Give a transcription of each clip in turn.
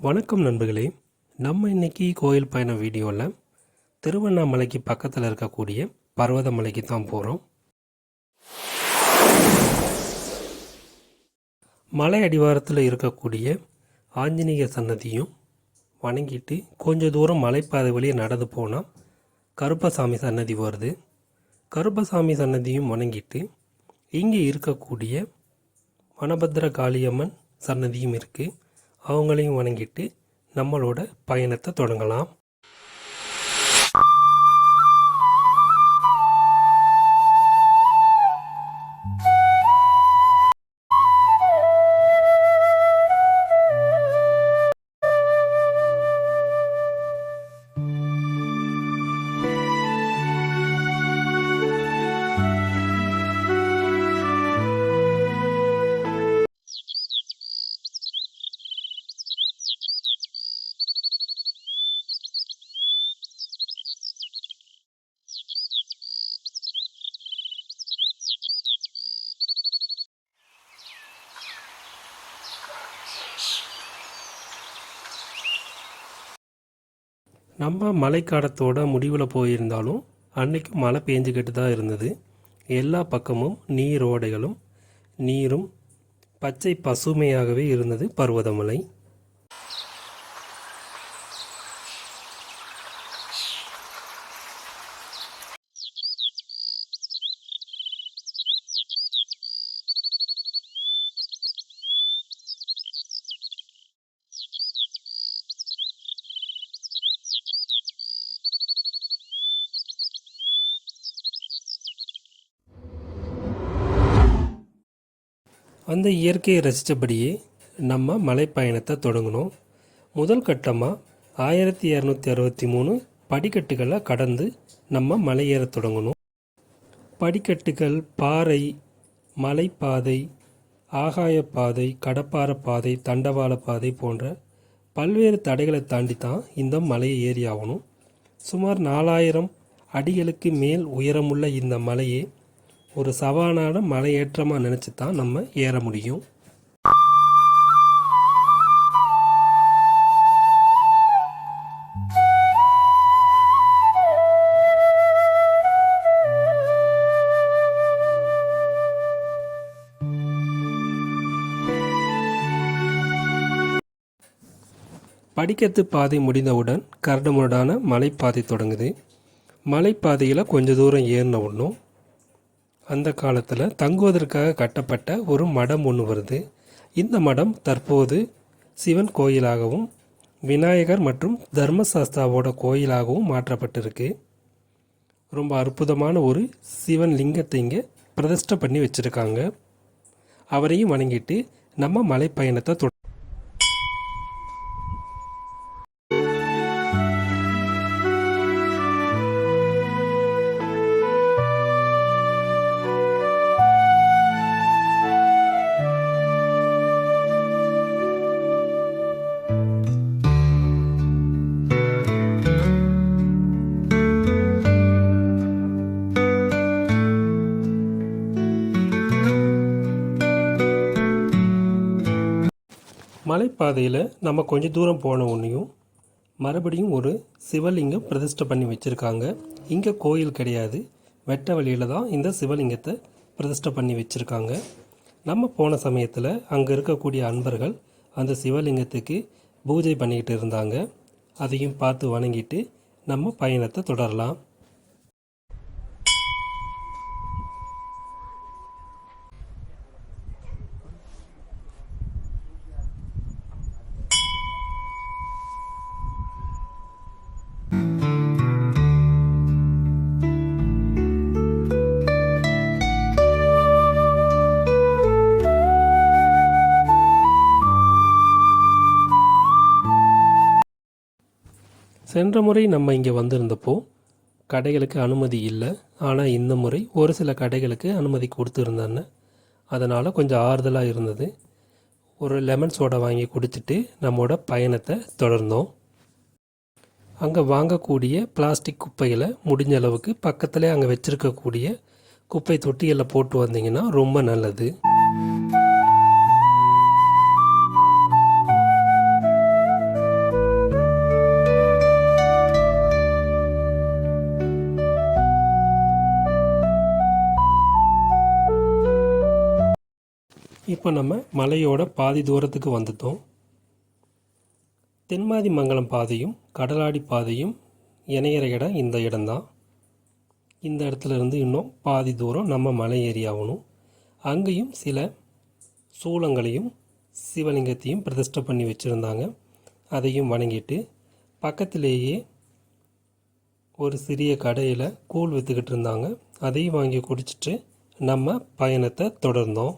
வணக்கம் நண்பர்களே. நம்ம இன்னைக்கு கோயில் பயண வீடியோவில் திருவண்ணாமலைக்கு பக்கத்தில் இருக்கக்கூடிய பர்வதமலைக்கு தான் போகிறோம். மலை அடிவாரத்தில் இருக்கக்கூடிய ஆஞ்சநேய சன்னதியும் வணங்கிட்டு கொஞ்சம் தூரம் மலைப்பாதை வழியே நடந்து போனால் கருப்பசாமி சன்னதி வருது. கருப்பசாமி சன்னதியும் வணங்கிட்டு இங்கே இருக்கக்கூடிய வனபத்திர காளியம்மன் சன்னதியும் இருக்குது. அவங்களையும் வணங்கிட்டு நம்மளோட பயணத்தை தொடங்கலாம். நம்ம மழைக்காலத்தோட முடிவில் போயிருந்தாலும் அன்னைக்கு மழை பெஞ்சிக்கிட்டு தான் இருந்தது. எல்லா பக்கமும் நீரோடைகளும் நீரும் பச்சை பசுமையாகவே இருந்தது பர்வதமலை. அந்த இயற்கையை ரசித்தபடியே நம்ம மலைப்பயணத்தை தொடங்கினோம். முதல் கட்டமாக 1263 படிக்கட்டுகளை கடந்து நம்ம மலையேற தொடங்கணும். படிக்கட்டுகள், பாறை, மலைப்பாதை, ஆகாயப்பாதை, கடப்பாறை பாதை, தண்டவாள பாதை போன்ற பல்வேறு தடைகளை தாண்டி தான் இந்த மலையை ஏறி ஆகணும். சுமார் 4000 அடிகளுக்கு மேல் உயரமுள்ள இந்த மலையை ஒரு சவாலான மலையேற்றமாக நினச்சி தான் நம்ம ஏற முடியும். படிக்கட்டு பாதை முடிந்தவுடன் கரடுமுரடான மலைப்பாதை தொடங்குது. மலைப்பாதையில் கொஞ்சம் தூரம் ஏறின ஒன்றும் அந்த காலத்தில் தங்குவதற்காக கட்டப்பட்ட ஒரு மடம் ஒன்று வருது. இந்த மடம் தற்போது சிவன் கோயிலாகவும் விநாயகர் மற்றும் தர்மசாஸ்தாவோட கோயிலாகவும் மாற்றப்பட்டிருக்கு. ரொம்ப அற்புதமான ஒரு சிவன் லிங்கத்தை இங்கே பிரதிஷ்டை பண்ணி வச்சுருக்காங்க. அவரையும் வணங்கிட்டு நம்ம மலைப்பயணத்தை மலைப்பாதையில் நம்ம கொஞ்சம் தூரம் போன உடனேயும் மறுபடியும் ஒரு சிவலிங்கம் பிரதிஷ்டை பண்ணி வச்சுருக்காங்க. இங்கே கோயில் கிடையாது, வெட்ட வழியில் தான் இந்த சிவலிங்கத்தை பிரதிஷ்டை பண்ணி வச்சுருக்காங்க. நம்ம போன சமயத்தில் அங்கே இருக்கக்கூடிய அன்பர்கள் அந்த சிவலிங்கத்துக்கு பூஜை பண்ணிக்கிட்டு இருந்தாங்க. அதையும் பார்த்து வணங்கிட்டு நம்ம பயணத்தை தொடரலாம். சென்ற முறை நம்ம இங்கே வந்திருந்தப்போ கடைகளுக்கு அனுமதி இல்லை. ஆனால் இந்த முறை ஒரு சில கடைகளுக்கு அனுமதி கொடுத்துருந்தாங்க. அதனால் கொஞ்சம் ஆறுதலாக இருந்தது. ஒரு லெமன் சோடா வாங்கி குடிச்சிட்டு நம்மளோட பயணத்தை தொடர்ந்தோம். அங்கே வாங்கக்கூடிய பிளாஸ்டிக் குப்பைகளை முடிஞ்ச அளவுக்கு பக்கத்தில் அங்கே வச்சுருக்கக்கூடிய குப்பை தொட்டிகளில் போட்டு வந்தீங்கன்னா ரொம்ப நல்லது. இப்போ நம்ம மலையோட பாதி தூரத்துக்கு வந்துட்டோம். தென்மாதி மங்கலம் பாதையும் கடலாடி பாதையும் இணையிற இடம் இந்த இடம்தான். இந்த இடத்துல இருந்து இன்னும் பாதி தூரம் நம்ம மலை ஏறி ஆகணும். அங்கேயும் சில சூளங்களையும் சிவலிங்கத்தையும் பிரதிஷ்டை பண்ணி வச்சுருந்தாங்க. அதையும் வணங்கிட்டு பக்கத்திலேயே ஒரு சிறிய கடையில் கூழ் விற்றுக்கிட்டு இருந்தாங்க. அதையும் வாங்கி குடிச்சிட்டு நம்ம பயணத்தை தொடர்ந்தோம்.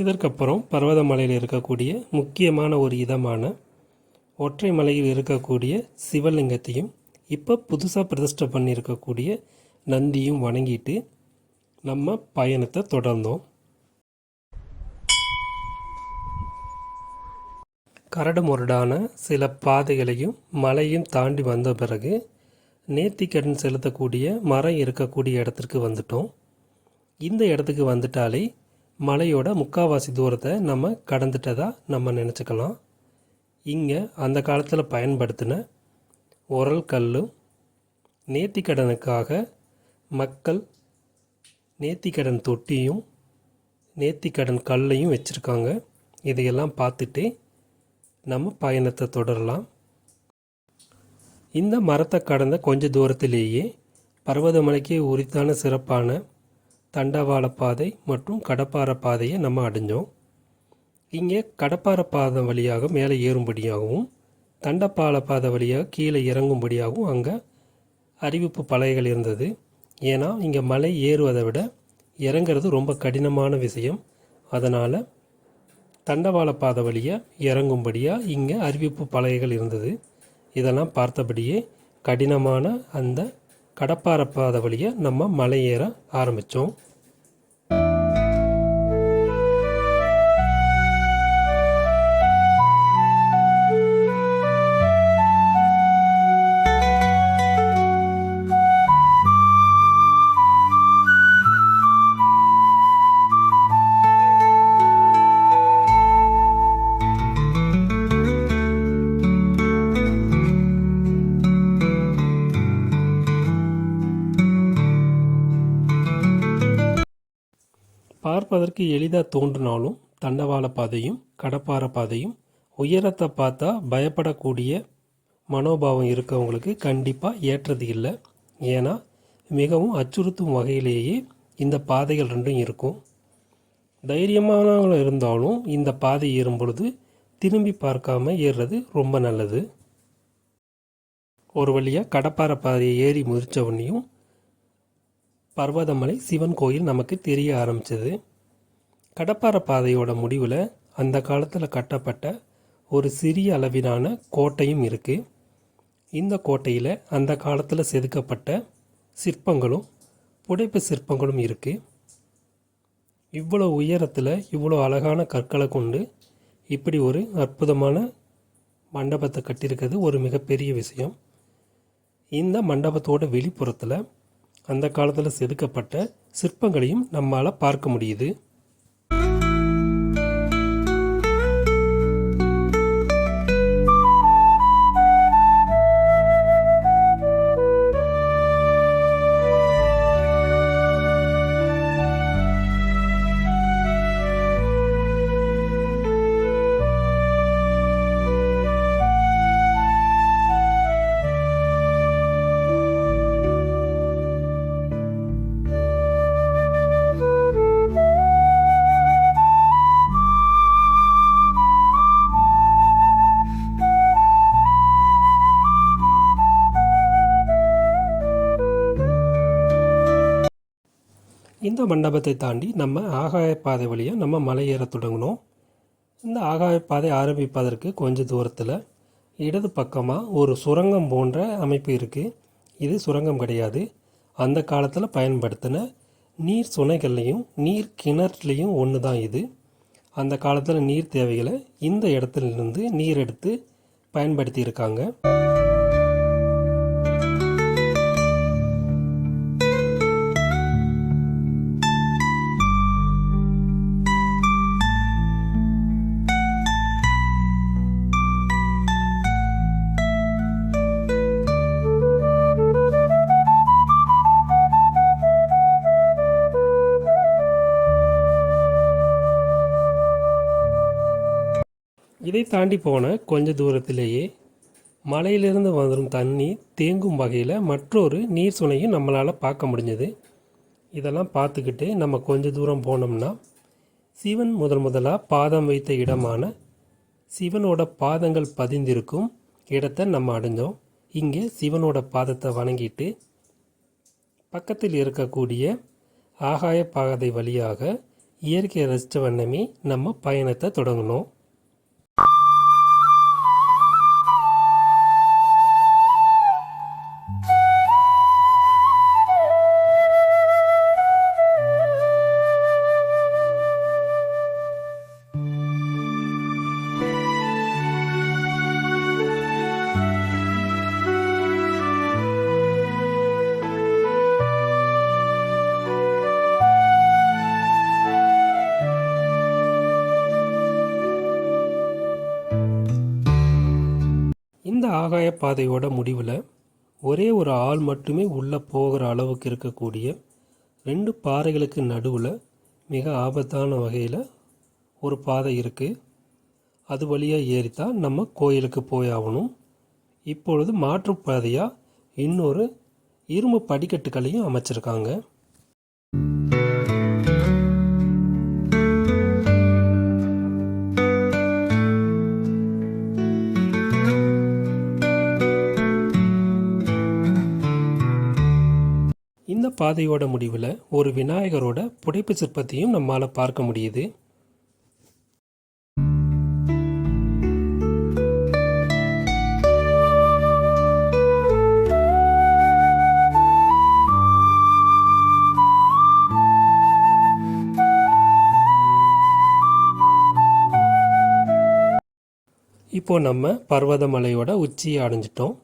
இதற்கப்புறம் பர்வதமலையில் இருக்கக்கூடிய முக்கியமான ஒரு இதமான ஒற்றை மலையில் இருக்கக்கூடிய சிவலிங்கத்தையும் இப்போ புதுசாக பிரதிஷ்டை பண்ணியிருக்கக்கூடிய நந்தியும் வணங்கிட்டு நம்ம பயணத்தை தொடர்ந்தோம். கரடு முரடான சில பாதைகளையும் மலையும் தாண்டி வந்த பிறகு நேர்த்திக்கடன் செலுத்தக்கூடிய மரம் இருக்கக்கூடிய இடத்திற்கு வந்துட்டோம். இந்த இடத்துக்கு வந்துட்டாலே மலையோட முக்கால்வாசி தூரத்தை நம்ம கடந்துட்டதா நம்ம நினச்சிக்கலாம். இங்கே அந்த காலத்தில் பயன்படுத்தின உரல் கல்லும் நேர்த்திக்கடனுக்காக மக்கள் நேர்த்திக்கடன் தொட்டியும் நேர்த்திக்கடன் கல்லையும் வச்சுருக்காங்க. இதையெல்லாம் பார்த்துட்டு நம்ம பயணத்தை தொடரலாம். இந்த மரத்தை கடந்த கொஞ்ச தூரத்திலேயே பர்வதமலைக்கு உரித்தான சிறப்பான தண்டவாள பாதை மற்றும் கடப்பாறை பாதையை நம்ம அடைஞ்சோம். இங்கே கடப்பாறை பாதை வழியாக மேலே ஏறும்படியாகவும் தண்டப்பாள பாதை வழியாக கீழே இறங்கும்படியாகவும் அங்கே அறிவிப்பு பலகைகள் இருந்தது. ஏன்னா இங்கே மலை ஏறுவதை விட இறங்கிறது ரொம்ப கடினமான விஷயம். அதனால் தண்டவாள பாதை வழியாக இறங்கும்படியாக இங்கே அறிவிப்பு பலகைகள் இருந்தது. இதெல்லாம் பார்த்தபடியே கடினமான அந்த கடப்பாறை பாதை வழியாக நம்ம மலை ஏற ஆரம்பித்தோம். பார்ப்பதற்கு எளிதாக தோன்றினாலும் தண்டவாள பாதையும் கடப்பாறை பாதையும் உயரத்தை பார்த்தா பயப்படக்கூடிய மனோபாவம் இருக்கவங்களுக்கு கண்டிப்பாக ஏற்றது இல்லை. ஏன்னா மிகவும் அச்சுறுத்தும் வகையிலேயே இந்த பாதைகள் ரெண்டும் இருக்கும். தைரியமானவங்க இருந்தாலும் இந்த பாதை ஏறும் பொழுது திரும்பி பார்க்காம ஏறுறது ரொம்ப நல்லது. ஒரு வழியாக கடப்பாறை பாதையை ஏறி முடித்தவனையும் பர்வதமலை சிவன் கோயில் நமக்கு தெரிய ஆரம்பிச்சது. கடப்பாறை பாதையோட முடிவில் அந்த காலத்தில் கட்டப்பட்ட ஒரு சிறிய அளவிலான கோட்டையும் இருக்குது. இந்த கோட்டையில் அந்த காலத்தில் செதுக்கப்பட்ட சிற்பங்களும் புடைப்பு சிற்பங்களும் இருக்குது. இவ்வளோ உயரத்தில் இவ்வளோ அழகான கற்களை கொண்டு இப்படி ஒரு அற்புதமான மண்டபத்தை கட்டியிருக்கிறது ஒரு மிகப்பெரிய விஷயம். இந்த மண்டபத்தோட வெளிப்புறத்தில் அந்த காலத்தில் செதுக்கப்பட்ட சிற்பங்களையும் நம்மால் பார்க்க முடியுது. இந்த மண்டபத்தை தாண்டி நம்ம ஆகாயப்பாதை வழியாக நம்ம மலை ஏற தொடங்கினோம். இந்த ஆகாயப்பாதை ஆரம்பிப்பதற்கு கொஞ்சம் தூரத்தில் இடது பக்கமாக ஒரு சுரங்கம் போன்ற அமைப்பு இருக்குது. இது சுரங்கம் கிடையாது. அந்த காலத்தில் பயன்படுத்தின நீர் சுனைகள்லையும் நீர் கிணறுலையும் ஒன்று தான் இது. அந்த காலத்தில் நீர் தேவைகளை இந்த இடத்துலேருந்து நீர் எடுத்து பயன்படுத்தி இருக்காங்க. இதை தாண்டி போன கொஞ்ச தூரத்திலேயே மலையிலிருந்து வரும் தண்ணி தேங்கும் வகையில் மற்றொரு நீர் சுனையும் நம்மளால் பார்க்க முடிஞ்சது. இதெல்லாம் பார்த்துக்கிட்டு நம்ம கொஞ்ச தூரம் போனோம்னா சிவன் முதலாக பாதம் வைத்த இடமான சிவனோட பாதங்கள் பதிந்திருக்கும் இடத்தை நம்ம அடைஞ்சோம். இங்கே சிவனோட பாதத்தை வணங்கிட்டு பக்கத்தில் இருக்கக்கூடிய ஆகாய பாதை வழியாக இயற்கையை ரசித்த வண்ணமே நம்ம பயணத்தை தொடங்கணும். இந்த ஆகாய பாதையோட முடிவில் ஒரே ஒரு ஆள் மட்டுமே உள்ளே போகிற அளவுக்கு இருக்கக்கூடிய 2 பாறைகளுக்கு நடுவில் மிக ஆபத்தான வகையில் ஒரு பாதை இருக்குது. அது வழியாக ஏறித்தான் நம்ம கோயிலுக்கு போயாகணும். இப்பொழுது மாற்றுப்பாதையாக இன்னொரு இரும்பு படிக்கட்டுகளையும் அமைச்சிருக்காங்க. இந்த பாதையோட முடிவில் ஒரு விநாயகரோட புடைப்பு சிற்பத்தையும் நம்மால் பார்க்க முடியுது. இப்போ நம்ம பர்வதமலையோட உச்சியை அடைஞ்சிட்டோம்.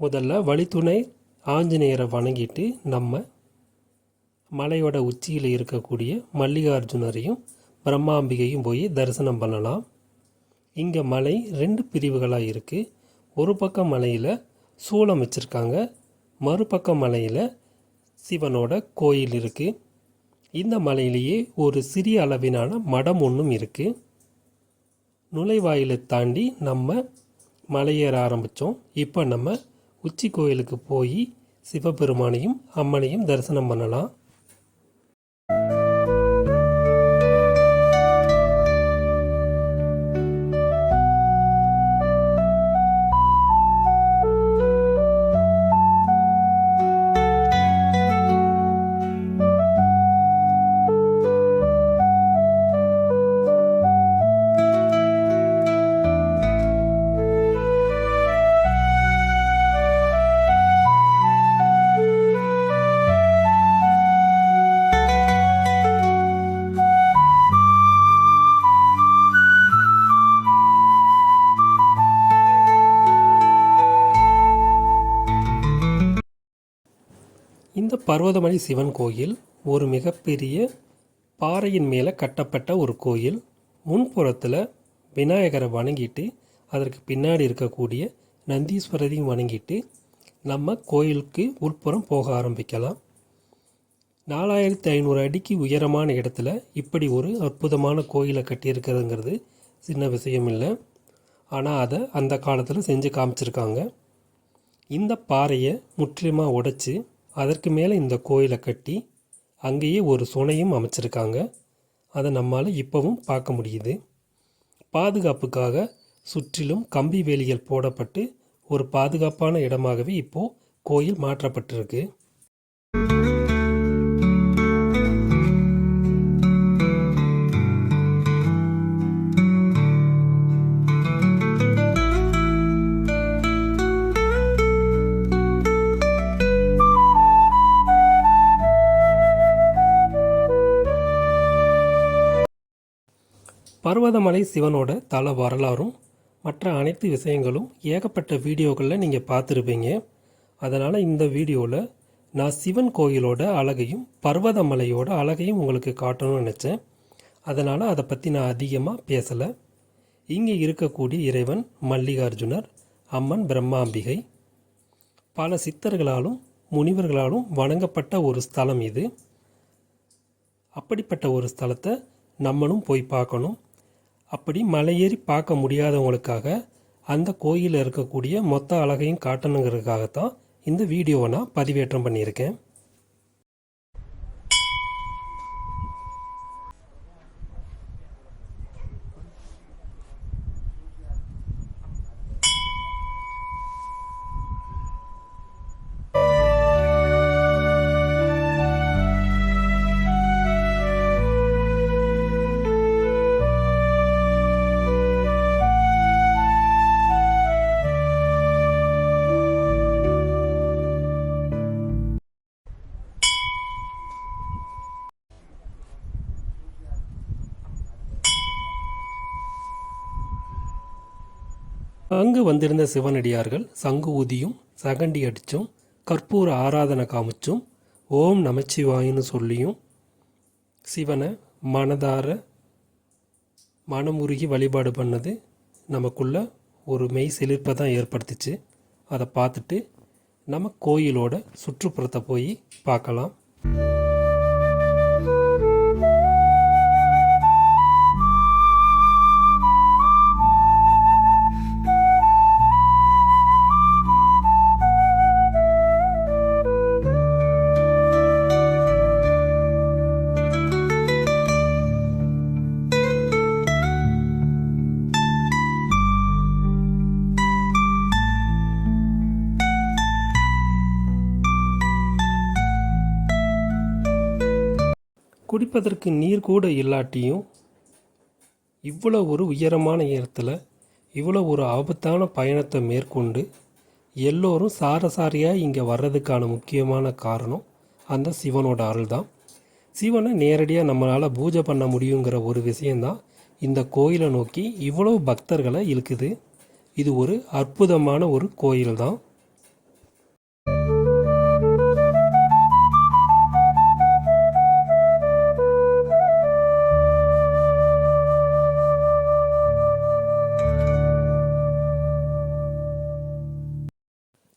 முதல்ல வழித்துணை ஆஞ்சநேயரை வணங்கிட்டு நம்ம மலையோட உச்சியில் இருக்கக்கூடிய மல்லிகார்ஜுனரையும் பிரம்மாம்பிகையும் போய் தரிசனம் பண்ணலாம். இங்கே மலை 2 பிரிவுகளாக இருக்குது. ஒரு பக்கம் மலையில் சூளம் வச்சுருக்காங்க, மறுபக்கம் மலையில் சிவனோட கோயில் இருக்குது. இந்த மலையிலேயே ஒரு சிறிய அளவிலான மடம் ஒன்றும் இருக்குது. நுழைவாயிலை தாண்டி நம்ம மலையேற ஆரம்பித்தோம். இப்போ நம்ம உச்சி கோயிலுக்கு போய் சிவபெருமானையும் அம்மனையும் தரிசனம் பண்ணலாம். இந்த பர்வதமலை சிவன் கோயில் ஒரு மிகப்பெரிய பாறையின் மேலே கட்டப்பட்ட ஒரு கோயில். முன்புறத்தில் விநாயகரை வணங்கிட்டு அதற்கு பின்னாடி இருக்கக்கூடிய நந்தீஸ்வரரையும் வணங்கிட்டு நம்ம கோயிலுக்கு உள்புறம் போக ஆரம்பிக்கலாம். 4500 அடிக்கு உயரமான இடத்துல இப்படி ஒரு அற்புதமான கோயிலை கட்டியிருக்கிறதுங்கிறது சின்ன விஷயம் இல்லை. ஆனால் அதை அந்த காலத்தில் செஞ்சு காமிச்சிருக்காங்க. இந்த பாறையை முற்றிலுமாக உடைச்சி அதற்கு மேலே இந்த கோயிலை கட்டி அங்கேயே ஒரு சுனையும் அமைச்சிருக்காங்க. அதை நம்மால் இப்போவும் பார்க்க முடியுது. பாதுகாப்புக்காக சுற்றிலும் கம்பி வேலிகள் போடப்பட்டு ஒரு பாதுகாப்பான இடமாகவே இப்போது கோயில் மாற்றப்பட்டிருக்கு. பர்வதமலை சிவனோட தல வரலாறும் மற்ற அனைத்து விஷயங்களும் ஏகப்பட்ட வீடியோக்களில் நீங்கள் பார்த்துருப்பீங்க. அதனால் இந்த வீடியோவில் நான் சிவன் கோயிலோட அழகையும் பர்வதமலையோட அழகையும் உங்களுக்கு காட்டணும்னு நினச்சேன். அதனால் அதை பற்றி நான் அதிகமாக பேசலை. இங்கே இருக்கக்கூடிய இறைவன் மல்லிகார்ஜுனர், அம்மன் பிரம்மாம்பிகை. பல சித்தர்களாலும் முனிவர்களாலும் வணங்கப்பட்ட ஒரு ஸ்தலம் இது. அப்படிப்பட்ட ஒரு ஸ்தலத்தை நம்மளும் போய் பார்க்கணும். அப்படி மலையேறி பார்க்க முடியாதவங்களுக்காக அந்த கோயிலில் இருக்கக்கூடிய மொத்த அழகையும் காட்டணுங்கிறதுக்காகத்தான் இந்த வீடியோவை நான் பதிவேற்றம் பண்ணியிருக்கேன். அங்கு வந்திருந்த சிவனடியார்கள் சங்கு ஊதியும் சகண்டி அடிச்சும் கற்பூர ஆராதனை காமிச்சும் ஓம் நமச்சிவாயின்னு சொல்லியும் சிவனை மனதார மனமுருகி வழிபாடு பண்ணது நமக்குள்ள ஒரு மெய் சிலிர்ப்பை தான் ஏற்படுத்துச்சு. அதை பார்த்துட்டு நம்ம கோயிலோட சுற்றுப்புறத்தை போய் பார்க்கலாம். குடிப்பதற்கு நீர் கூட இல்லாட்டியும் இவ்வளோ ஒரு உயரமான இடத்துல இவ்வளோ ஒரு ஆபத்தான பயணத்தை மேற்கொண்டு எல்லோரும் சாரசாரியாக இங்கே வர்றதுக்கான முக்கியமான காரணம் அந்த சிவனோட அருள் தான். சிவனை நேரடியாக நம்மளால் பூஜை பண்ண முடியுங்கிற ஒரு விஷயந்தான் இந்த கோயிலை நோக்கி இவ்வளோ பக்தர்களை இழுக்குது. இது ஒரு அற்புதமான ஒரு கோயில் தான்.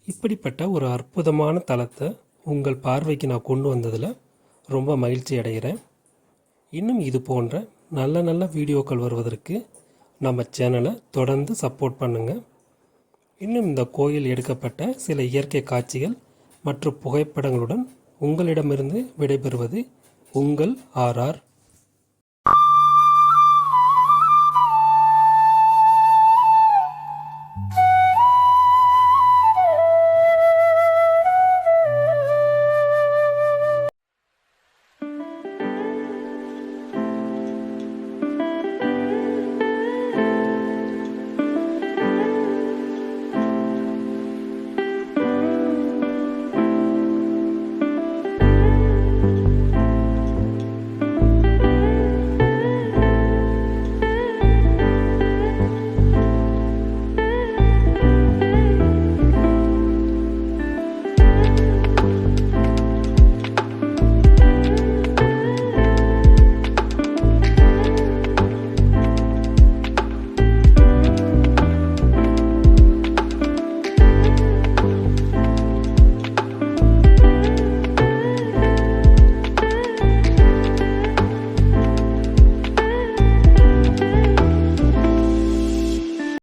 இப்படிப்பட்ட ஒரு அற்புதமான தலத்தை உங்கள் பார்வைக்கு நான் கொண்டு வந்ததில் ரொம்ப மகிழ்ச்சி அடைகிறேன். இன்னும் இது போன்ற நல்ல நல்ல வீடியோக்கள் வருவதற்கு நம்ம சேனலை தொடர்ந்து சப்போர்ட் பண்ணுங்கள். இன்னும் இந்த கோயில் எடுக்கப்பட்ட சில இயற்கை காட்சிகள் மற்றும் புகைப்படங்களுடன் உங்களிடமிருந்து விடைபெறுவது உங்கள் ஆர்ஆர்.